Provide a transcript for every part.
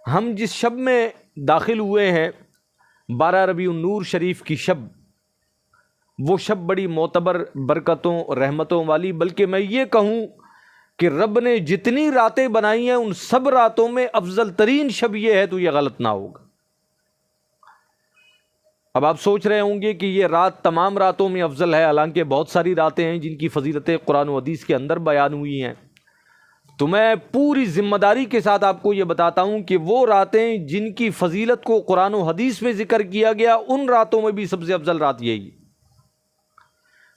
ہم جس شب میں داخل ہوئے ہیں 12 ربیع النور شریف کی شب، وہ شب بڑی معتبر برکتوں رحمتوں والی، بلکہ میں یہ کہوں کہ رب نے جتنی راتیں بنائی ہیں ان سب راتوں میں افضل ترین شب یہ ہے، تو یہ غلط نہ ہوگا۔ اب آپ سوچ رہے ہوں گے کہ یہ رات تمام راتوں میں افضل ہے، حالانکہ بہت ساری راتیں ہیں جن کی فضیلتیں قرآن و حدیث کے اندر بیان ہوئی ہیں۔ تو میں پوری ذمہ داری کے ساتھ آپ کو یہ بتاتا ہوں کہ وہ راتیں جن کی فضیلت کو قرآن و حدیث میں ذکر کیا گیا، ان راتوں میں بھی سب سے افضل رات یہی۔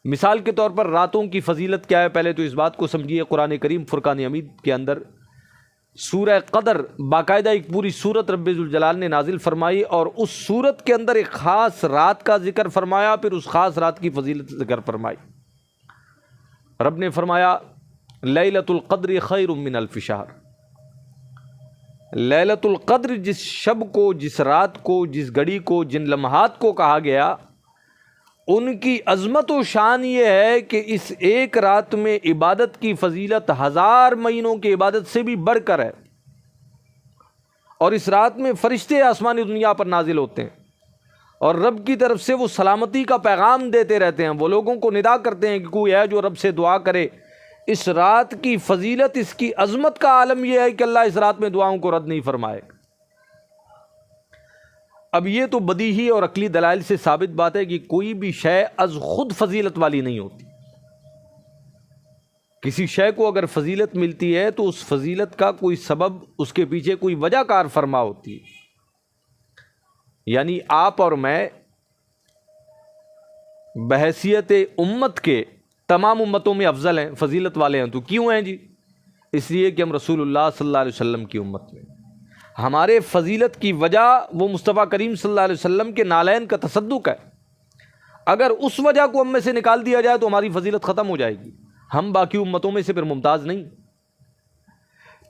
مثال کے طور پر راتوں کی فضیلت کیا ہے، پہلے تو اس بات کو سمجھیے، قرآن کریم فرقان حمید کے اندر سورہ قدر باقاعدہ ایک پوری سورت رب ذوالجلال نے نازل فرمائی، اور اس سورت کے اندر ایک خاص رات کا ذکر فرمایا، پھر اس خاص رات کی فضیلت ذکر فرمائی۔ رب نے فرمایا لیلۃ القدر خیر من الف شہر۔ لیلۃ القدر جس شب کو، جس رات کو، جس گھڑی کو، جن لمحات کو کہا گیا، ان کی عظمت و شان یہ ہے کہ اس ایک رات میں عبادت کی فضیلت 1000 مہینوں کی عبادت سے بھی بڑھ کر ہے، اور اس رات میں فرشتے آسمانی دنیا پر نازل ہوتے ہیں، اور رب کی طرف سے وہ سلامتی کا پیغام دیتے رہتے ہیں، وہ لوگوں کو ندا کرتے ہیں کہ کوئی ہے جو رب سے دعا کرے۔ اس رات کی فضیلت، اس کی عظمت کا عالم یہ ہے کہ اللہ اس رات میں دعاؤں کو رد نہیں فرمائے۔ اب یہ تو بدیہی اور عقلی دلائل سے ثابت بات ہے کہ کوئی بھی شے از خود فضیلت والی نہیں ہوتی۔ کسی شے کو اگر فضیلت ملتی ہے تو اس فضیلت کا کوئی سبب، اس کے پیچھے کوئی وجہ کار فرما ہوتی ہے۔ یعنی آپ اور میں بحیثیت امت کے تمام امتوں میں افضل ہیں، فضیلت والے ہیں، تو کیوں ہیں جی؟ اس لیے کہ ہم رسول اللہ صلی اللہ علیہ وسلم کی امت میں، ہمارے فضیلت کی وجہ وہ مصطفیٰ کریم صلی اللہ علیہ وسلم کے نالین کا تصدق ہے۔ اگر اس وجہ کو ہم میں سے نکال دیا جائے تو ہماری فضیلت ختم ہو جائے گی، ہم باقی امتوں میں سے پھر ممتاز نہیں۔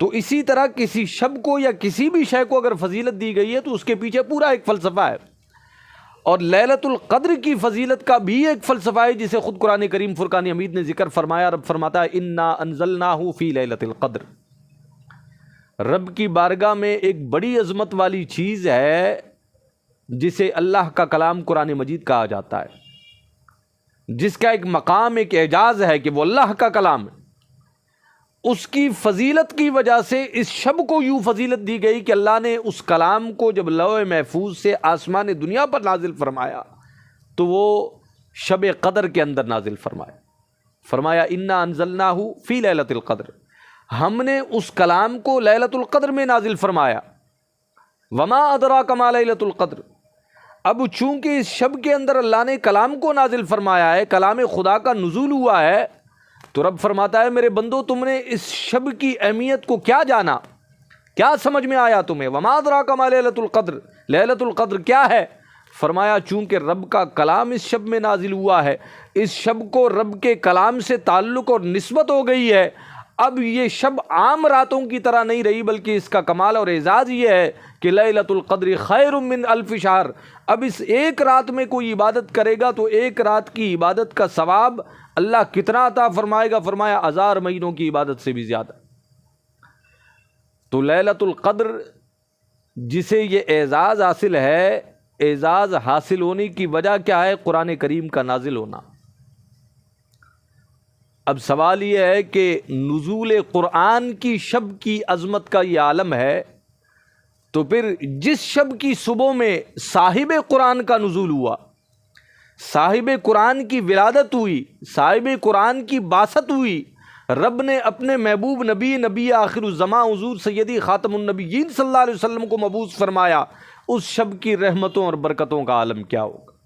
تو اسی طرح کسی شب کو یا کسی بھی شے کو اگر فضیلت دی گئی ہے تو اس کے پیچھے پورا ایک فلسفہ ہے، اور لیلۃ القدر کی فضیلت کا بھی ایک فلسفہ ہے جسے خود قرآن کریم فرقان حمید نے ذکر فرمایا۔ رب فرماتا ہے انا انزلناہ فی لیلۃ القدر۔ رب کی بارگاہ میں ایک بڑی عظمت والی چیز ہے جسے اللہ کا کلام قرآن مجید کہا جاتا ہے، جس کا ایک مقام، ایک اعجاز ہے کہ وہ اللہ کا کلام ہے۔ اس کی فضیلت کی وجہ سے اس شب کو یوں فضیلت دی گئی کہ اللہ نے اس کلام کو جب لوح محفوظ سے آسمان دنیا پر نازل فرمایا تو وہ شب قدر کے اندر نازل فرمایا انا انزلناہ فی لیلۃ القدر۔ ہم نے اس کلام کو لیلۃ القدر میں نازل فرمایا۔ وما ادراک ما لیلۃ القدر۔ اب چونکہ اس شب کے اندر اللہ نے کلام کو نازل فرمایا ہے، کلام خدا کا نزول ہوا ہے، تو رب فرماتا ہے میرے بندو تم نے اس شب کی اہمیت کو کیا جانا، کیا سمجھ میں آیا تمہیں؟ وما ادراک ما لیلۃ القدر، لیلۃ القدر کیا ہے؟ فرمایا چونکہ رب کا کلام اس شب میں نازل ہوا ہے، اس شب کو رب کے کلام سے تعلق اور نسبت ہو گئی ہے۔ اب یہ شب عام راتوں کی طرح نہیں رہی، بلکہ اس کا کمال اور اعزاز یہ ہے کہ لیلۃ القدر خیر من الف شہر۔ اب اس ایک رات میں کوئی عبادت کرے گا تو ایک رات کی عبادت کا ثواب اللہ کتنا عطا فرمائے گا؟ فرمایا 1000 مہینوں کی عبادت سے بھی زیادہ۔ تو لیلۃ القدر جسے یہ اعزاز حاصل ہے، اعزاز حاصل ہونے کی وجہ کیا ہے؟ قرآن کریم کا نازل ہونا۔ اب سوال یہ ہے کہ نزول قرآن کی شب کی عظمت کا یہ عالم ہے، تو پھر جس شب کی صبح میں صاحب قرآن کا نزول ہوا، صاحب قرآن کی ولادت ہوئی، صاحب قرآن کی بعثت ہوئی، رب نے اپنے محبوب نبی آخر الزماں حضور سیدی خاتم النبیین صلی اللہ علیہ وسلم کو مبعوث فرمایا، اس شب کی رحمتوں اور برکتوں کا عالم کیا ہوگا؟